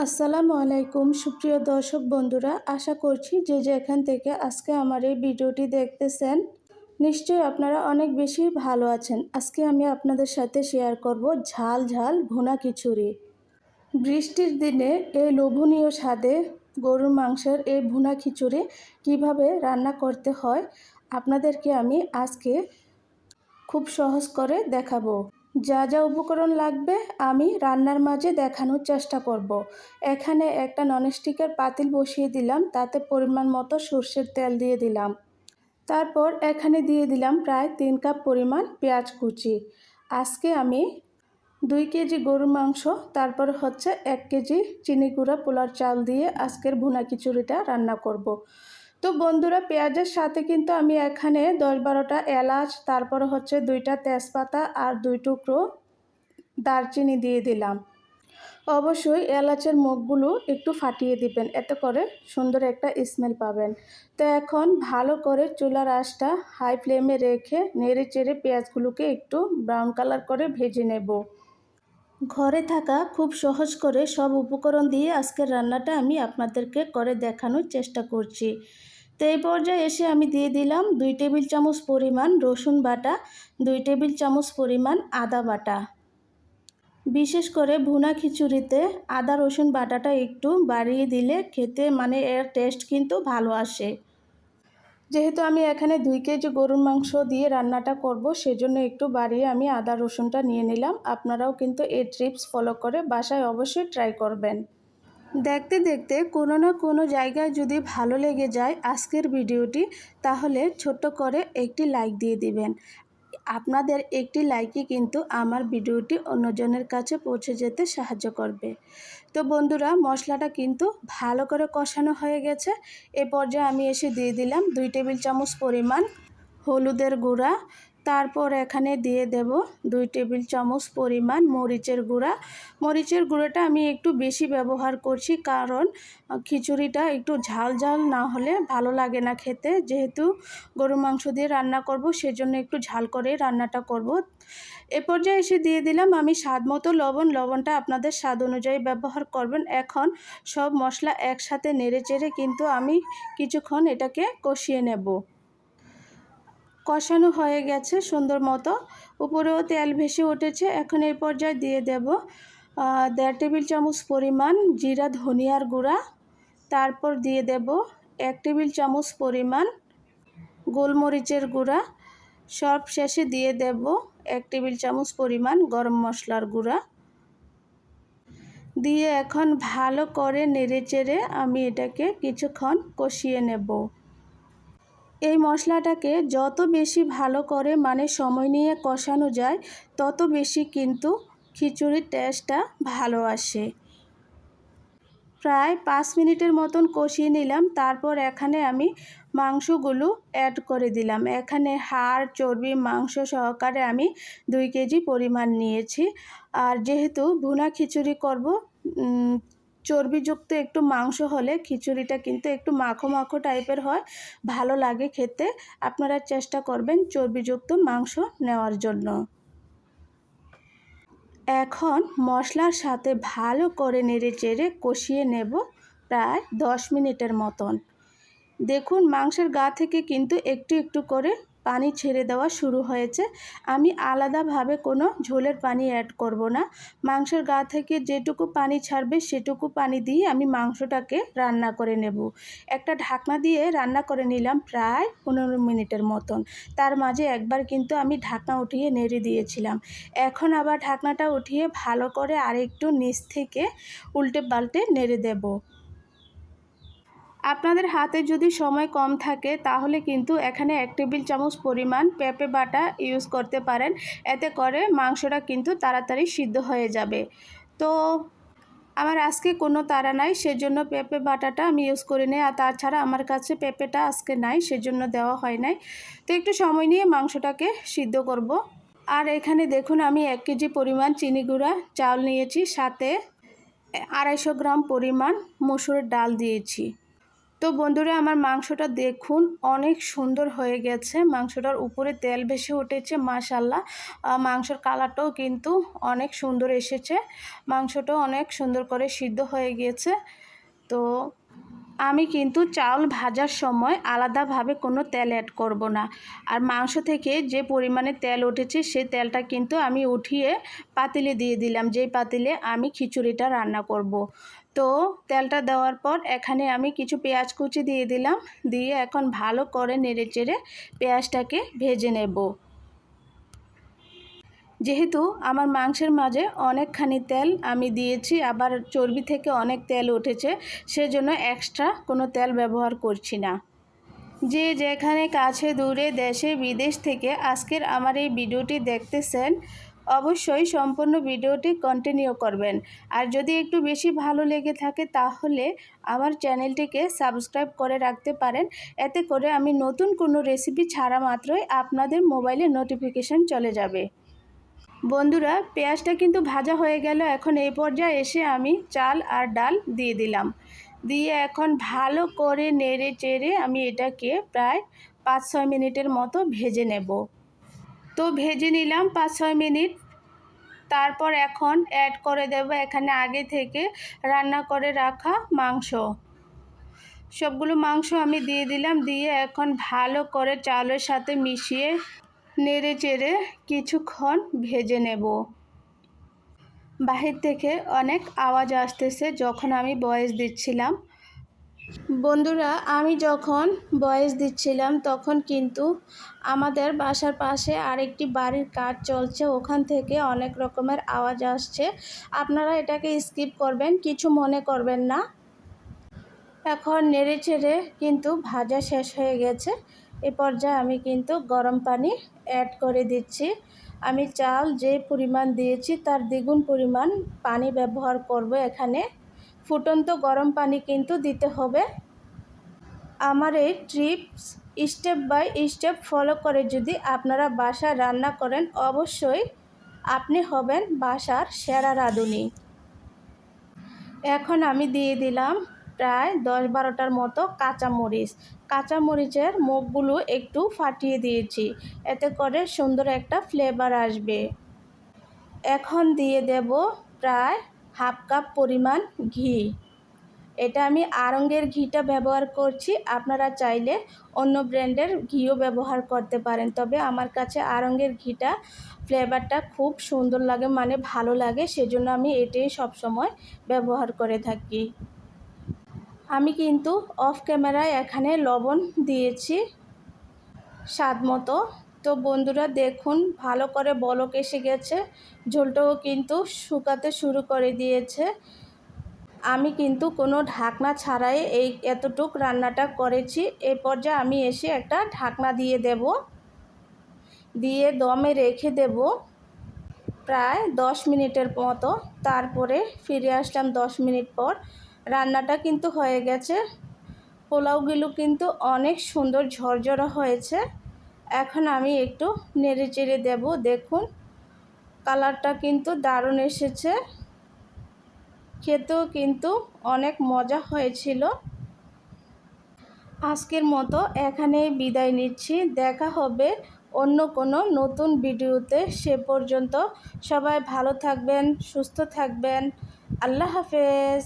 আসসালামু আলাইকুম সুপ্রিয় দর্শক বন্ধুরা, আশা করছি যে যেখান থেকে আজকে আমার এই ভিডিওটি দেখতেছেন নিশ্চয়ই আপনারা অনেক বেশি ভালো আছেন। আজকে আমি আপনাদের সাথে শেয়ার করব ঝাল ঝাল ভুনা খিচুড়ি। বৃষ্টির দিনে এই লোভনীয় স্বাদে গরুর মাংসের এই ভুনা খিচুড়ি কিভাবে রান্না করতে হয় আপনাদেরকে আমি আজকে খুব সহজ করে দেখাবো। যা যা উপকরণ লাগবে আমি রান্নার মাঝে দেখানোর চেষ্টা করব। এখানে একটা ননস্টিকের পাতিল বসিয়ে দিলাম, তাতে পরিমাণ মতো সর্ষের তেল দিয়ে দিলাম। তারপর এখানে দিয়ে দিলাম প্রায় 3 কাপ পরিমাণ পেঁয়াজ কুচি। আজকে আমি 2 কেজি গরুর মাংস, তারপর হচ্ছে 1 কেজি চিনি গুঁড়া পোলার চাল দিয়ে আজকের ভুনা খিচুড়িটা রান্না করব। তো বন্ধুরা, পেঁয়াজের সাথে কিন্তু আমি এখানে 10-12টা এলাচ, তারপর হচ্ছে 2টা তেজপাতা আর 2 টুকরো দারচিনি দিয়ে দিলাম। অবশ্যই এলাচের মুখগুলো একটু ফাটিয়ে দিবেন, এতে করে সুন্দর একটা স্মেল পাবেন। তো এখন ভালো করে চুলার আঁচটা হাই ফ্লেমে রেখে নেড়ে চেড়ে পেঁয়াজগুলোকে একটু ব্রাউন কালার করে ভেজে নেব। ঘরে থাকা খুব সহজ করে সব উপকরণ দিয়ে আজকের রান্নাটা আমি আপনাদেরকে করে দেখানোর চেষ্টা করছি। তো এই পর্যায়ে এসে আমি দিয়ে দিলাম 2 টেবিল চামচ পরিমাণ রসুন বাটা, 2 টেবিল চামচ পরিমাণ আদা বাটা। বিশেষ করে ভুনা খিচুড়িতে আদা রসুন বাটাটা একটু বাড়িয়ে দিলে খেতে এর টেস্ট কিন্তু ভালো আসে। যেহেতু আমি এখানে 2 কেজি গরুর মাংস দিয়ে রান্নাটা করব, সেজন্য একটু বাড়িয়ে আমি আদা রসুনটা নিয়ে নিলাম। আপনারাও কিন্তু এই টিপস ফলো করে বাসায় অবশ্যই ট্রাই করবেন। দেখতে দেখতে কোনো না কোনো জায়গায় যদি ভালো লেগে যায় আজকের ভিডিওটি, তাহলে ছোট্ট করে একটি লাইক দিয়ে দিবেন। আপনাদের একটি লাইকই কিন্তু আমার ভিডিওটি অন্যজনের কাছে পৌঁছে যেতে সাহায্য করবে। তো বন্ধুরা, মশলাটা কিন্তু ভালো করে কষানো হয়ে গেছে। এ পর্যায়ে আমি এসে দিয়ে দিলাম 2 টেবিল চামচ পরিমাণ হলুদের গুঁড়া, তারপর এখানে দিয়ে দেব 2 টেবিল চামচ পরিমাণ মরিচের গুঁড়া। মরিচের গুঁড়োটা আমি একটু বেশি ব্যবহার করছি, কারণ খিচুড়িটা একটু ঝাল ঝাল না হলে ভালো লাগে না খেতে। যেহেতু গরু মাংস দিয়ে রান্না করব, সেজন্য একটু ঝাল করে রান্নাটা করব। এ পর্যায়ে এসে দিয়ে দিলাম আমি স্বাদ মতো লবণ। লবণটা আপনাদের স্বাদ অনুযায়ী ব্যবহার করবেন। এখন সব মশলা একসাথে নেড়ে চেড়ে কিন্তু আমি কিছুক্ষণ এটাকে কষিয়ে নেব। কষানো হয়ে গেছে সুন্দর মতো, উপরেও তেল ভেসে উঠেছে। এখন এই পর্যায়ে দিয়ে দেব 1.5 টেবিল চামচ পরিমাণ জিরা ধনিয়ার গুঁড়া, তারপর দিয়ে দেব 1 টেবিল চামচ পরিমাণ গোলমরিচের গুঁড়া, সব শেষে দিয়ে দেব 1 টেবিল চামচ পরিমাণ গরম মশলার গুঁড়া দিয়ে এখন ভালো করে নেড়েচেড়ে আমি এটাকে কিছুক্ষণ কষিয়ে নেব। এই মশলাটাকে যত বেশি ভালো করে সময় নিয়ে কষানো যায়, তত বেশি কিন্তু খিচুড়ির টেস্টটা ভালো আসে। প্রায় 5 মিনিটের মতন কষিয়ে নিলাম। তারপর এখানে আমি মাংসগুলো অ্যাড করে দিলাম। এখানে হাড় চর্বি মাংস সহকারে আমি 2 কেজি পরিমাণ নিয়েছি। আর যেহেতু ভুনা খিচুড়ি করব, চর্বিযুক্ত একটু মাংস হলে খিচুড়িটা কিন্তু একটু মাখো মাখো টাইপের হয়, ভালো লাগে খেতে। আপনারা চেষ্টা করবেন চর্বিযুক্ত মাংস নেওয়ার জন্য। এখন মশলার সাথে ভালো করে নেড়েচেড়ে কষিয়ে নেব প্রায় 10 মিনিটের মতন। দেখুন, মাংসের গা থেকে কিন্তু একটু একটু করে পানি ছেড়ে দেওয়া শুরু হয়েছে। আমি আলাদাভাবে কোনো ঝোলের পানি অ্যাড করব না। মাংসের গা থেকে যেটুকু পানি ছাড়বে সেটুকু পানি দিয়ে আমি মাংসটাকে রান্না করে নেব। একটা ঢাকনা দিয়ে রান্না করে নিলাম প্রায় 15 মিনিটের মতন। তার মাঝে একবার কিন্তু আমি ঢাকনা উঠিয়ে নেড়ে দিয়েছিলাম। এখন আবার ঢাকনাটা উঠিয়ে ভালো করে আরেকটু নিচ থেকে উল্টে পাল্টে নেড়ে দেব। আপনাদের হাতে যদি সময় কম থাকে তাহলে কিন্তু এখানে 1 টেবিল চামচ পরিমাণ পেঁপে বাটা ইউজ করতে পারেন। এতে করে মাংসটা কিন্তু তাড়াতাড়ি সিদ্ধ হয়ে যাবে। তো আমার আজকে কোনো তাড়া নাই, সেজন্য পেঁপে বাটাটা আমি ইউজ করি নাই। আর তাছাড়া আমার কাছে পেঁপেটা আজকে নাই, সেজন্য দেওয়া হয় নাই। তো একটু সময় নিয়ে মাংসটাকে সিদ্ধ করব। আর এখানে দেখুন, আমি 1 কেজি পরিমাণ চিনি গুঁড়া চাউল নিয়েছি, সাথে 250 গ্রাম পরিমাণ মসুরের ডাল দিয়েছি। তো বন্ধুরা, আমার মাংসটা দেখুন অনেক সুন্দর হয়ে গেছে। মাংসটার উপরে তেল ভেসে উঠেছে মাশাআল্লাহ। মাংসের কালারটাও কিন্তু অনেক সুন্দর এসেছে। মাংসটাও অনেক সুন্দর করে সিদ্ধ হয়ে গিয়েছে। তো আমি কিন্তু চাউল ভাজার সময় আলাদাভাবে কোনো তেল অ্যাড করব না। আর মাংস থেকে যে পরিমাণে তেল উঠেছে সেই তেলটা কিন্তু আমি উঠিয়ে পাতিলে দিয়ে দিলাম, যেই পাতিলে আমি খিচুড়িটা রান্না করব। তো তেলটা দেওয়ার পর এখানে আমি কিছু পেঁয়াজ কুচি দিয়ে দিলাম, দিয়ে এখন ভালো করে নেড়েচেড়ে পেঁয়াজটাকে ভেজে নেব। যেহেতু আমার মাংসের মাঝে অনেকখানি তেল আমি দিয়েছি, আবার চর্বি থেকে অনেক তেল উঠেছে, সেজন্য এক্সট্রা কোনো তেল ব্যবহার করছি না। যে যেখানে কাছে দূরে দেশে বিদেশ থেকে আজকের আমার এই ভিডিওটি দেখতেছেন, অবশ্যই সম্পূর্ণ ভিডিওটি কন্টিনিউ করবেন। আর যদি একটু বেশি ভালো লেগে থাকে তাহলে আমার চ্যানেলটিকে সাবস্ক্রাইব করে রাখতে পারেন। এতে করে আমি নতুন কোনো রেসিপি ছাড়া মাত্রই আপনাদের মোবাইলে নোটিফিকেশন চলে যাবে। বন্ধুরা, পেঁয়াজটা কিন্তু ভাজা হয়ে গেল। এখন এই পর্যায়ে এসে আমি চাল আর ডাল দিয়ে দিলাম, দিয়ে এখন ভালো করে নেড়ে চেড়ে আমি এটাকে প্রায় 5-6 মিনিটের মতো ভেজে নেব। তো ভেজে নিলাম 5-6 মিনিট। তারপর এখন অ্যাড করে দেব এখানে আগে থেকে রান্না করে রাখা মাংস। সবগুলো মাংস আমি দিয়ে দিলাম, দিয়ে এখন ভালো করে চালের সাথে মিশিয়ে নেড়ে চেড়ে কিছুক্ষণ ভেজে নেব। বাহির থেকে অনেক আওয়াজ আসতেছে যখন আমি ভয়েস দিচ্ছিলাম। বন্ধুরা, আমি যখন ভয়েস দিচ্ছিলাম তখন কিন্তু আমাদের বাসার পাশে আরেকটি বাড়ির কাজ চলছে, ওখান থেকে অনেক রকমের আওয়াজ আসছে। আপনারা এটাকে স্কিপ করবেন, কিছু মনে করবেন না। এখন নেড়ে চেড়ে কিন্তু ভাজা শেষ হয়ে গেছে। এ পর্যায়ে আমি কিন্তু গরম পানি অ্যাড করে দিচ্ছি। আমি চাল যে পরিমাণ দিয়েছি তার দ্বিগুণ পরিমাণ পানি ব্যবহার করব এখানে। ফুটন্ত গরম পানি কিন্তু দিতে হবে। আমার এই tips step by step follow করে যদি আপনারা বাসায় রান্না করেন, অবশ্যই আপনি হবেন বাসার সেরা রাঁধুনি। এখন আমি দিয়ে দিলাম প্রায় 10-12টার মতো কাঁচামরিচ। কাঁচামরিচের মুখগুলো একটু ফাটিয়ে দিয়েছি, এতে করে সুন্দর একটা ফ্লেভার আসবে। এখন দিয়ে দেব প্রায় 1/2 কাপ পরিমাণ ঘি। এটা আমি আড়ঙের ঘিটা ব্যবহার করছি, আপনারা চাইলে অন্য ব্র্যান্ডের ঘিও ব্যবহার করতে পারেন। তবে আমার কাছে আড়ঙের ঘিটা ফ্লেভারটা খুব সুন্দর লাগে, মানে ভালো লাগে, সেজন্য আমি এটাই সবসময় ব্যবহার করে থাকি। আমি কিন্তু অফ ক্যামেরায় এখানে লবণ দিয়েছি স্বাদ মতো। তো বন্ধুরা দেখুন, ভালো করে বলক এসে গেছে, ঝোলটাও কিন্তু শুকাতে শুরু করে দিয়েছে। আমি কিন্তু কোনো ঢাকনা ছাড়াই এতটুক রান্নাটা করেছি। এই পর্যায়ে আমি এসে একটা ঢাকনা দিয়ে দেব, দিয়ে দমে রেখে দেব প্রায় 10 মিনিটের মতো। তারপরে ফিরে আসলাম 10 মিনিট পর। রান্নাটা কিন্তু হয়ে গেছে। পোলাওগুলো কিন্তু অনেক সুন্দর ঝরঝরা হয়েছে। এখন আমি একটু নেড়ে চেড়ে দেব। দেখুন কালারটা কিন্তু দারুণ এসেছে, খেতেও কিন্তু অনেক মজা হয়েছিল। আজকের মতো এখানেই বিদায় নিচ্ছি। দেখা হবে অন্য কোনো নতুন ভিডিওতে। সে পর্যন্ত সবাই ভালো থাকবেন, সুস্থ থাকবেন। আল্লাহ হাফেজ।